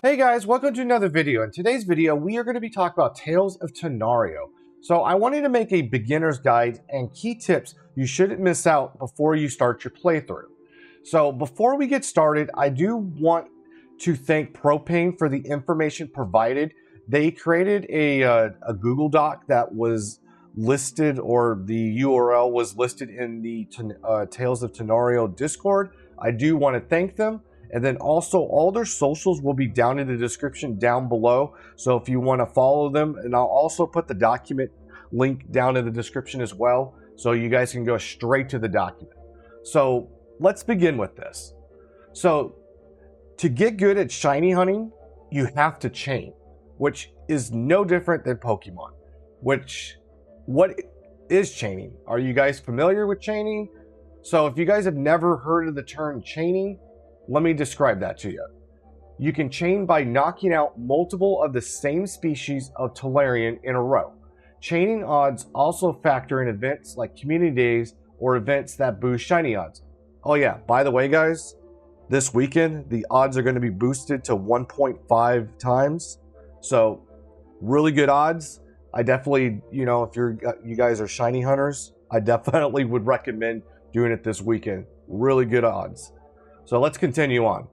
Hey guys, welcome to another video. In today's video, we are going to be talking about Tales of Tanorio. So I wanted to make a beginner's guide and key tips you shouldn't miss out before you start your playthrough. So before we get started, I do want to thank Propane for the information provided. They created a Google Doc that was listed, or the URL was listed in the Tales of Tanorio Discord. I do want to thank them. And then also all their socials will be down in the description down below. So if you want to follow them, and I'll also put the document link down in the description as well, so you guys can go straight to the document. So let's begin with this. So to get good at shiny hunting, you have to chain, which is no different than Pokemon. What is chaining? Are you guys familiar with chaining? So if you guys have never heard of the term chaining, let me describe that to you. You can chain by knocking out multiple of the same species of Tanorian in a row. Chaining odds also factor in events like community days or events that boost shiny odds. Oh yeah, by the way guys, this weekend the odds are going to be boosted to 1.5 times. So really good odds. I definitely, if you guys are shiny hunters, I definitely would recommend doing it this weekend. Really good odds. So let's continue on.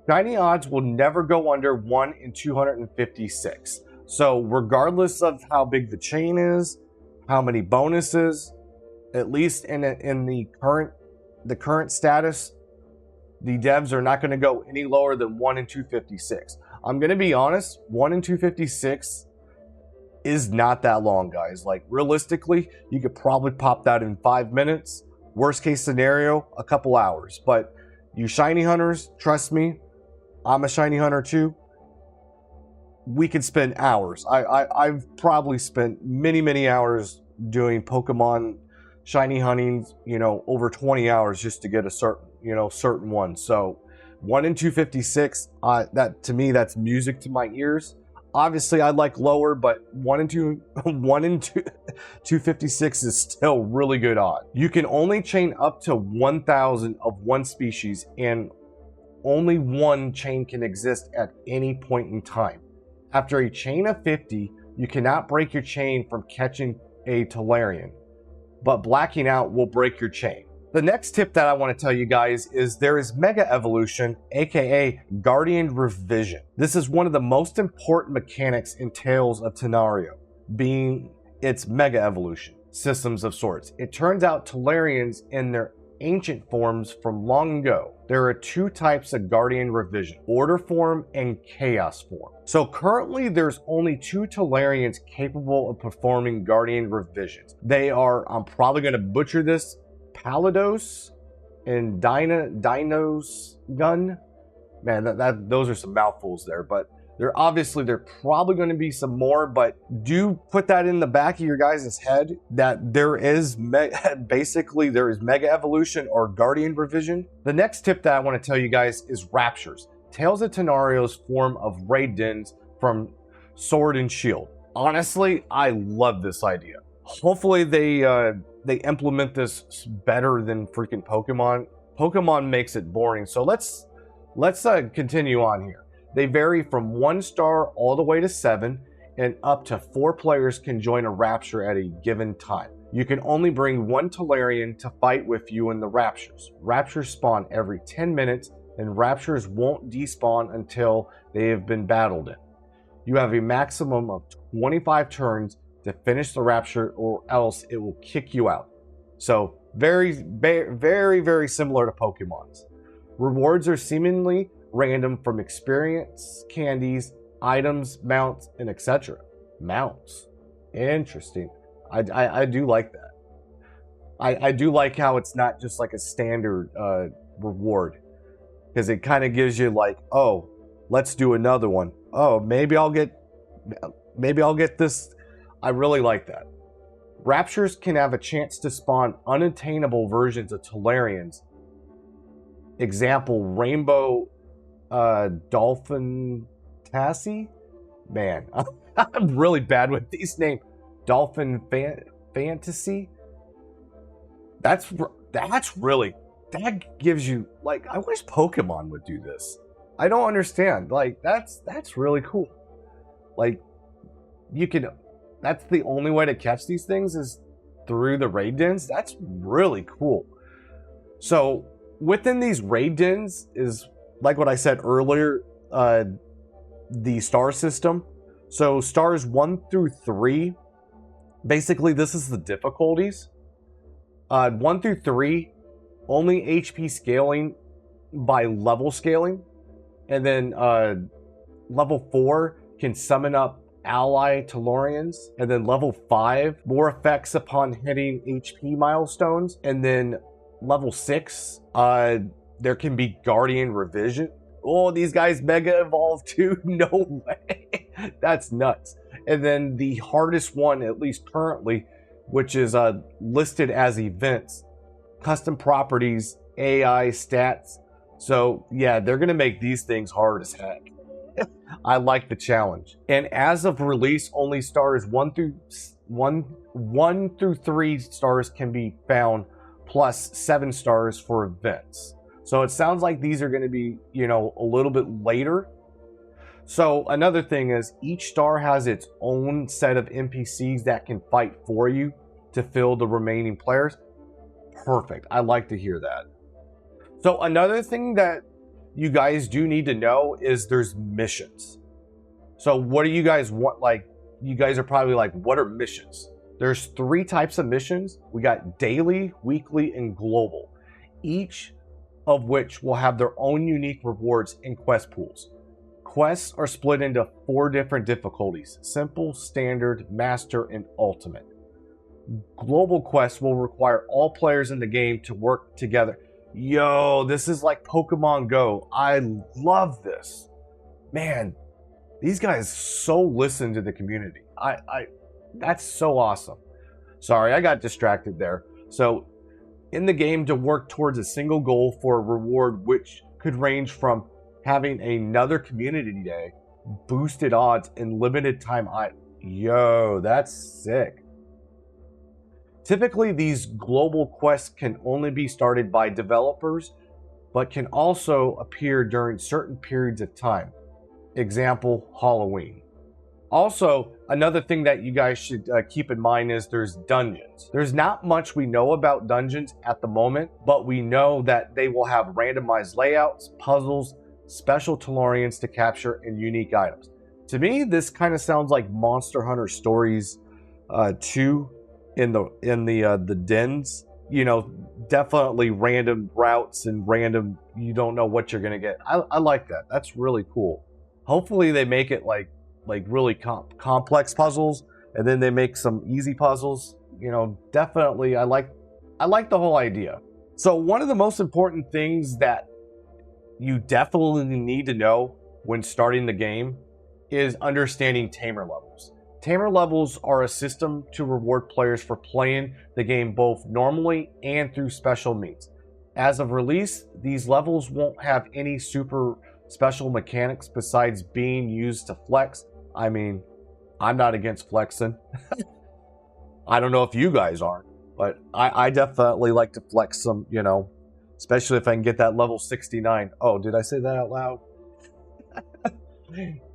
Shiny odds will never go under 1 in 256. So regardless of how big the chain is, how many bonuses, at least in the current status, the devs are not going to go any lower than 1 in 256. I'm going to be honest, 1 in 256 is not that long, guys. Like realistically, you could probably pop that in 5 minutes. Worst case scenario, a couple hours. But you shiny hunters, trust me, I'm a shiny hunter too. We could spend hours. I've probably spent many hours doing Pokemon shiny hunting, over 20 hours just to get a certain one. So 1 in 256, that to me, that's music to my ears. Obviously, I'd like lower, but 1 in 256 is still really good odd. You can only chain up to 1,000 of one species, and only one chain can exist at any point in time. After a chain of 50, you cannot break your chain from catching a Tanorian, but blacking out will break your chain. The next tip that I want to tell you guys is there is Mega Evolution, aka Guardian Revision. This is one of the most important mechanics in Tales of Tanorio, being its Mega Evolution systems of sorts. It turns out Tanorians in their ancient forms from long ago. There are two types of Guardian Revision, Order form and Chaos form. So currently there's only 2 Tanorians capable of performing Guardian Revisions. They are, I'm probably going to butcher this, Palados and Dinos Gun. Man, those are some mouthfuls there, but there probably going to be some more, but do put that in the back of your guys' head that there is there is Mega Evolution or Guardian Revision. The next tip that I want to tell you guys is Raptures, Tales of Tanorio's form of raid dens from Sword and Shield. Honestly, I love this idea. Hopefully they implement this better than freaking Pokemon. Pokemon makes it boring. So let's continue on here. They vary from 1 star all the way to 7, and up to 4 players can join a Rapture at a given time. You can only bring 1 Tanorian to fight with you in the Raptures. Raptures spawn every 10 minutes, and Raptures won't despawn until they have been battled in. You have a maximum of 25 turns to finish the Rapture, or else it will kick you out. So very similar to Pokemon's. Rewards are seemingly random from experience, candies, items, mounts, and etc. Mounts. Interesting. I do like that. I do like how it's not just like a standard reward, because it kind of gives you like, oh, let's do another one. Oh, maybe I'll get this. I really like that. Raptures can have a chance to spawn unattainable versions of Tanorians. Example, Rainbow Dolphin Tassie? Man, I'm really bad with these names. Dolphin Fantasy? That gives you, like, I wish Pokemon would do this. I don't understand. Like, that's really cool. Like, you can, that's the only way to catch these things is through the raid dens. That's really cool. So within these raid dens is, like what I said earlier, the star system. So stars 1 through 3, basically this is the difficulties. 1 through 3, only HP scaling by level scaling. And then level 4 can summon up ally Tanorians. And then level 5, more effects upon hitting HP milestones. And then level 6, there can be Guardian Revision. Oh, these guys mega evolve too? No way. That's nuts. And then the hardest one, at least currently, which is listed as events, custom properties, AI, stats. So yeah, they're going to make these things hard as heck. I like the challenge. And as of release, only stars 1 through 3 stars can be found, plus 7 stars for events. So it sounds like these are going to be, you know, a little bit later. So another thing is each star has its own set of NPCs that can fight for you to fill the remaining players. Perfect. I like to hear that. So another thing that you guys do need to know is there's missions. So what do you guys want? Like, you guys are probably like, what are missions? There's 3 types of missions. We got daily, weekly, and global. Each of which will have their own unique rewards and quest pools. Quests are split into 4 different difficulties: simple, standard, master, and ultimate. Global quests will require all players in the game to work together. Yo, this is like Pokemon Go. I love this. Man, these guys so listen to the community. That's so awesome. Sorry, I got distracted there. So, in the game, to work towards a single goal for a reward, which could range from having another community day, boosted odds, and limited time. Yo, that's sick. Typically, these global quests can only be started by developers, but can also appear during certain periods of time. Example, Halloween. Also, another thing that you guys should keep in mind is there's dungeons. There's not much we know about dungeons at the moment, but we know that they will have randomized layouts, puzzles, special Tanorians to capture, and unique items. To me, this kind of sounds like Monster Hunter Stories 2 in the dens. You know, definitely random routes and random, you don't know what you're gonna get. I like that. That's really cool. Hopefully they make it like really complex puzzles, and then they make some easy puzzles. You know, definitely I like the whole idea. So one of the most important things that you definitely need to know when starting the game is understanding tamer levels. Tamer levels are a system to reward players for playing the game both normally and through special means. As of release, these levels won't have any super special mechanics besides being used to flex. I mean, I'm not against flexing. I don't know if you guys aren't, but I definitely like to flex some, you know, especially if I can get that level 69. Oh, did I say that out loud?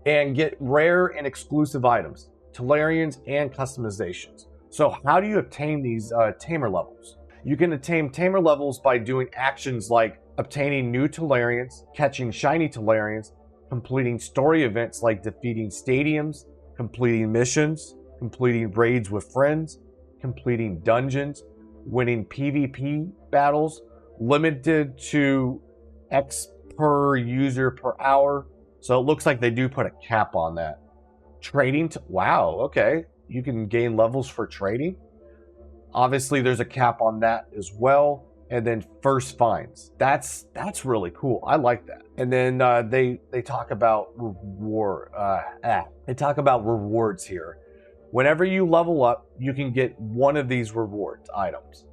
And get rare and exclusive items, Tanorians, and customizations. So how do you obtain these tamer levels? You can attain tamer levels by doing actions like obtaining new Tanorians, catching shiny Tanorians, completing story events like defeating stadiums, completing missions, completing raids with friends, completing dungeons, winning PvP battles, limited to X per user per hour. So it looks like they do put a cap on that. Trading, wow, okay. You can gain levels for trading. Obviously, there's a cap on that as well. And then first finds. That's really cool. I like that. And then they talk about rewards here. Whenever you level up, you can get one of these rewards items.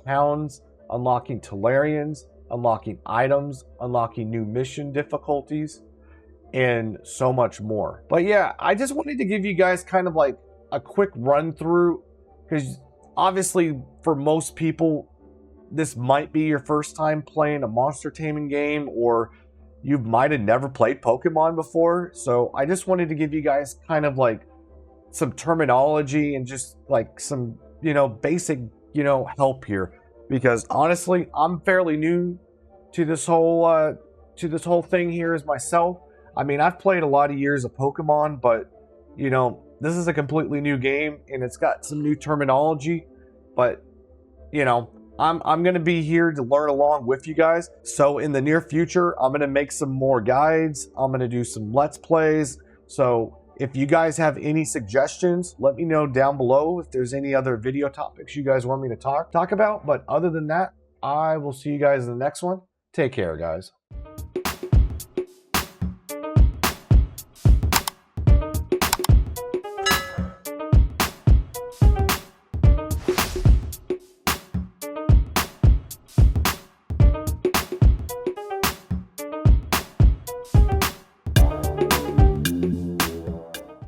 Pounds, unlocking Tanorians, unlocking items, unlocking new mission difficulties, and so much more. But yeah, I just wanted to give you guys kind of like a quick run through, because obviously for most people, this might be your first time playing a monster taming game, or you might have never played Pokemon before. So I just wanted to give you guys kind of like some terminology and just like some, basic, help here. Because honestly, I'm fairly new to this whole thing here as myself. I mean, I've played a lot of years of Pokemon, but this is a completely new game and it's got some new terminology. But I'm going to be here to learn along with you guys. So in the near future, I'm going to make some more guides. I'm going to do some Let's Plays. So if you guys have any suggestions, let me know down below if there's any other video topics you guys want me to talk about. But other than that, I will see you guys in the next one. Take care, guys.